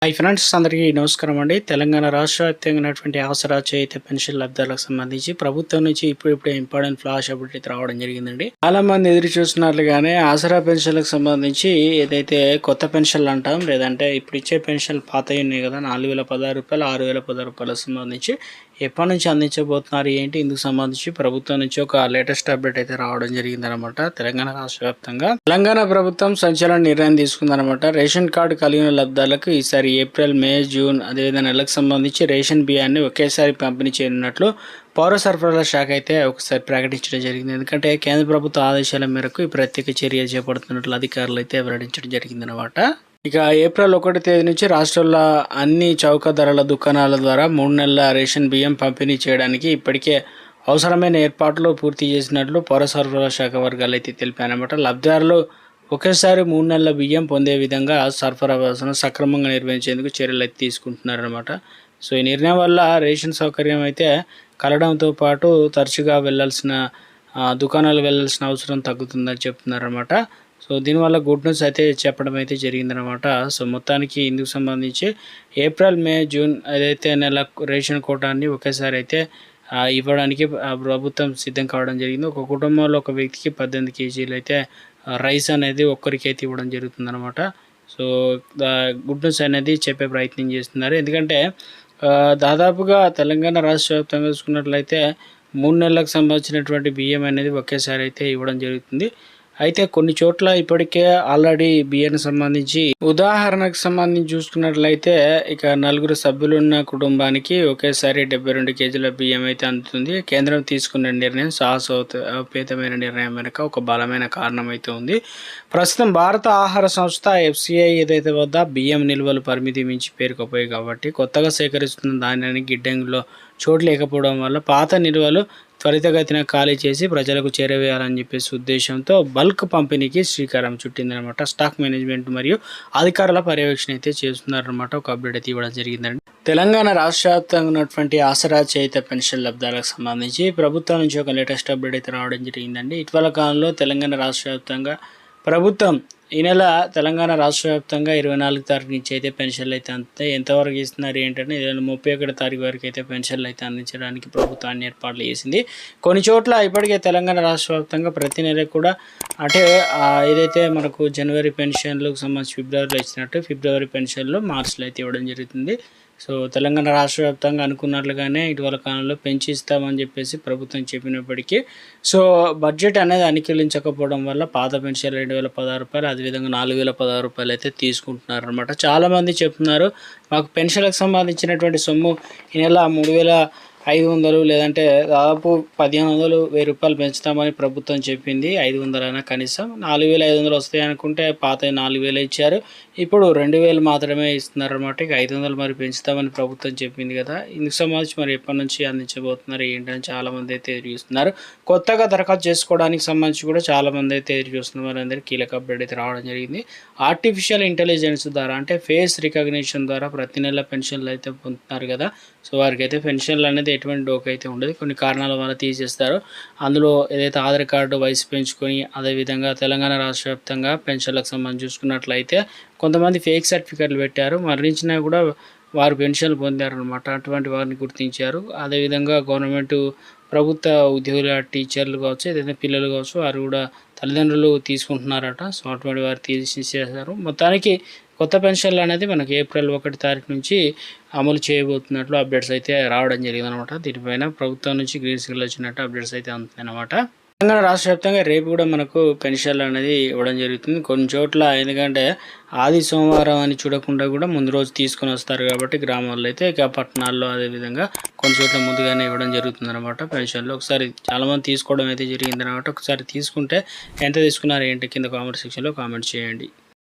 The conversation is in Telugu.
హాయ్ ఫ్రెండ్స్, అందరికీ నమస్కారం అండి. తెలంగాణ రాష్ట్ర వ్యాప్తంగా ఉన్నటువంటి ఆసరా చేయూత పెన్షన్ లబ్ధాలకు సంబంధించి ప్రభుత్వం నుంచి ఇప్పుడిప్పుడే ఇంపార్టెంట్ ఫ్లాష్ అప్డేట్ అయితే రావడం జరిగిందండి. చాలా మంది ఎదురు చూస్తున్నట్లుగానే ఆసరా పెన్షన్లకు సంబంధించి ఏదైతే కొత్త పెన్షన్లు అంటాం, లేదంటే ఇప్పుడు ఇచ్చే పెన్షన్లు పాతవి ఉన్నాయి కదా, 4016 రూపాయలు, 6016 రూపాయలకు సంబంధించి ఎప్పటి నుంచి అందించబోతున్నారు, ఏంటి, ఇందుకు సంబంధించి ప్రభుత్వం నుంచి ఒక లేటెస్ట్ అప్డేట్ అయితే రావడం జరిగిందనమాట. తెలంగాణ రాష్ట్ర వ్యాప్తంగా తెలంగాణ ప్రభుత్వం సంచలన నిర్ణయం తీసుకుందనమాట. రేషన్ కార్డు కలిగిన లబ్ధాలకు ఈసారి ఏప్రిల్, మే, జూన్ అదేవిధంగా నెలకు సంబంధించి రేషన్ బియ్యాన్ని ఒకేసారి పంపిణీ చేయనున్నట్లు పౌర సరఫరాల శాఖ అయితే ఒకసారి ప్రకటించడం జరిగింది. ఎందుకంటే కేంద్ర ప్రభుత్వ ఆదేశాల మేరకు ఈ ప్రత్యేక చర్య చేపడుతున్నట్లు అధికారులు అయితే వెల్లడించడం జరిగిందనమాట. ఇక ఏప్రిల్ 1 తేదీ నుంచి రాష్ట్రంలో అన్ని చౌక ధరల దుకాణాల ద్వారా 3 నెలల రేషన్ బియ్యం పంపిణీ చేయడానికి ఇప్పటికే అవసరమైన ఏర్పాట్లు పూర్తి చేసినట్లు పౌర సరఫరాల శాఖ వర్గాలు అయితే తెలిపాయన్నమాట. లబ్ధిదారులు ఒకేసారి 3 నెలల బియ్యం పొందే విధంగా సరఫరా వ్యవస్థను సక్రమంగా నిర్వహించేందుకు చర్యలు అయితే తీసుకుంటున్నారనమాట. సో ఈ నిర్ణయం వల్ల రేషన్ సౌకర్యం అయితే కలడంతో పాటు తరచుగా దుకాణాలు వెళ్ళాల్సిన అవసరం తగ్గుతుందని చెప్తున్నారనమాట. సో దీనివల్ల గుడ్ న్యూస్ అయితే చెప్పడం అయితే జరిగిందనమాట. సో మొత్తానికి ఇందుకు సంబంధించి ఏప్రిల్, మే, జూన్ ఏదైతే నెల రేషన్ కోటాన్ని ఒకేసారి అయితే ఇవ్వడానికి ప్రభుత్వం సిద్ధం కావడం జరిగింది. ఒక కుటుంబంలో ఒక వ్యక్తికి 18 కేజీలు అయితే రైస్ అనేది ఒక్కరికి అయితే ఇవ్వడం జరుగుతుందన్నమాట. సో గుడ్ న్యూస్ అనేది చెప్పే ప్రయత్నం చేస్తున్నారు. ఎందుకంటే దాదాపుగా తెలంగాణ రాష్ట్ర వ్యాప్తంగా చూసుకున్నట్లయితే 3 నెలలకు సంబంధించినటువంటి బియ్యం అనేది ఒకేసారి అయితే ఇవ్వడం జరుగుతుంది. అయితే కొన్ని చోట్ల ఇప్పటికే ఆల్రెడీ బియ్యానికి సంబంధించి ఉదాహరణకు సంబంధించి చూసుకున్నట్లయితే ఇక 4 సభ్యులున్న కుటుంబానికి ఒకేసారి 72 కేజీల బియ్యం అయితే అందుతుంది. కేంద్రం తీసుకున్న నిర్ణయం సాహసోపేతమైన నిర్ణయం వెనుక ఒక బలమైన కారణం అయితే ఉంది. ప్రస్తుతం భారత ఆహార సంస్థ FCI ఏదైతే వద్ద బియ్యం నిల్వలు పరిమితి మించి పేరుకుపోయాయి కాబట్టి కొత్తగా సేకరిస్తున్న ధాన్యానికి గిడ్డంగిలో చోటు లేకపోవడం వల్ల పాత నిల్వలు త్వరితగతిన ఖాళీ చేసి ప్రజలకు చేరవేయాలని చెప్పేసి ఉద్దేశంతో బల్క్ పంపిణీకి శ్రీకారం చుట్టిందనమాట. స్టాక్ మేనేజ్మెంట్ మరియు అధికారుల పర్యవేక్షణ అయితే చేస్తున్నారనమాట. ఒక అప్డేట్ అయితే ఇవ్వడం జరిగిందండి. తెలంగాణ రాష్ట్ర వ్యాప్తంగా ఉన్నటువంటి ఆసరా చేయూత పెన్షన్ లబ్ధాలకు సంబంధించి ప్రభుత్వం నుంచి ఒక లేటెస్ట్ అప్డేట్ అయితే రావడం జరిగిందండి. ఇటీవల కాలంలో తెలంగాణ రాష్ట్ర వ్యాప్తంగా ప్రభుత్వం ఈ నెల తెలంగాణ రాష్ట్ర వ్యాప్తంగా 24 తారీఖు నుంచి అయితే పెన్షన్లు అయితే అందుతాయి. ఎంతవరకు ఇస్తున్నారు ఏంటంటే 31 తారీఖు వరకు అయితే పెన్షన్లు అయితే అందించడానికి ప్రభుత్వాన్ని ఏర్పాట్లు చేసింది. కొన్ని చోట్ల ఇప్పటికే తెలంగాణ రాష్ట్ర వ్యాప్తంగా ప్రతి నెల కూడా అంటే ఏదైతే మనకు జనవరి పెన్షన్లకు సంబంధించి ఫిబ్రవరిలో ఇచ్చినట్టు ఫిబ్రవరి పెన్షన్లు మార్చిలో అయితే ఇవ్వడం జరుగుతుంది. సో తెలంగాణ రాష్ట్ర వ్యాప్తంగా అనుకున్నట్లుగానే ఇటీవల కాలంలో పెంచి ఇస్తామని చెప్పేసి ప్రభుత్వం చెప్పినప్పటికీ సో బడ్జెట్ అనేది అనుకూలించకపోవడం వల్ల పాత పెన్షన్ 2016 రూపాయలు, అదేవిధంగా 4016 రూపాయలు అయితే తీసుకుంటున్నారు అనమాట. చాలామంది చెప్తున్నారు మాకు పెన్షన్లకు సంబంధించినటువంటి సొమ్ము ఈ నెల 3500 లేదంటే దాదాపు 1500, 1000 రూపాయలు పెంచుతామని ప్రభుత్వం చెప్పింది. 500 అయినా కనీసం 4500 వస్తాయి అనుకుంటే పాత 4000 ఇచ్చారు, ఇప్పుడు 2000 మాత్రమే ఇస్తున్నారు అనమాట. ఇక 500 మరి పెంచుతామని ప్రభుత్వం చెప్పింది కదా, ఇందుకు సంబంధించి మరి ఎప్పటి నుంచి అందించబోతున్నారు ఏంటని చాలామంది అయితే ఎదురు చూస్తున్నారు. కొత్తగా దరఖాస్తు చేసుకోవడానికి సంబంధించి కూడా చాలామంది అయితే ఎదురు చూస్తున్న వారందరికీ కీలక అప్డేట్ అయితే రావడం జరిగింది. ఆర్టిఫిషియల్ ఇంటెలిజెన్స్ ద్వారా అంటే ఫేస్ రికగ్నిషన్ ద్వారా ప్రతి నెల పెన్షన్లు అయితే పొందుతున్నారు కదా. సో వారికి అయితే పెన్షన్లు అనేది ఎటువంటి డోక్ అయితే ఉండదు. కొన్ని కారణాల వల్ల తీసేస్తారు. అందులో ఏదైతే ఆధార్ కార్డు వయసు పెంచుకొని అదేవిధంగా తెలంగాణ రాష్ట్ర వ్యాప్తంగా పెన్షన్లకు సంబంధించి చూసుకున్నట్లయితే కొంతమంది ఫేక్ సర్టిఫికెట్లు పెట్టారు, మరణించినా కూడా వారు పెన్షన్లు పొందారనమాట. అటువంటి వారిని గుర్తించారు. అదేవిధంగా గవర్నమెంట్ ప్రభుత్వ ఉద్యోగుల టీచర్లు కావచ్చు, ఏదైతే పిల్లలు కావచ్చు, వారు కూడా తల్లిదండ్రులు తీసుకుంటున్నారట. సో అటువంటి వారు తీసేశారు. మొత్తానికి కొత్త పెన్షన్లు అనేది మనకి ఏప్రిల్ 1 తారీఖు నుంచి అమలు చేయబోతున్నట్లు అప్డేట్స్ అయితే రావడం జరిగిందనమాట. దీనిపైన ప్రభుత్వం నుంచి గ్రీన్ సిగ్నల్ వచ్చినట్టు అప్డేట్స్ అయితే అందుతాయన్నమాట. తెలంగాణ రాష్ట్ర వ్యాప్తంగా రేపు కూడా మనకు పెన్షన్లు అనేది ఇవ్వడం జరుగుతుంది. కొన్ని చోట్ల ఎందుకంటే ఆది సోమవారం అని చూడకుండా కూడా ముందు రోజు తీసుకొని వస్తారు కాబట్టి గ్రామాల్లో అయితే, ఇక పట్టణాల్లో అదేవిధంగా కొన్ని చోట్ల ముందుగానే ఇవ్వడం జరుగుతుంది అనమాట పెన్షన్లు. ఒకసారి చాలామంది తీసుకోవడం అయితే జరిగింది అనమాట. ఒకసారి తీసుకుంటే ఎంత తీసుకున్నారు ఏంటి కింద కామెంట్ సెక్షన్లో కామెంట్ చేయండి.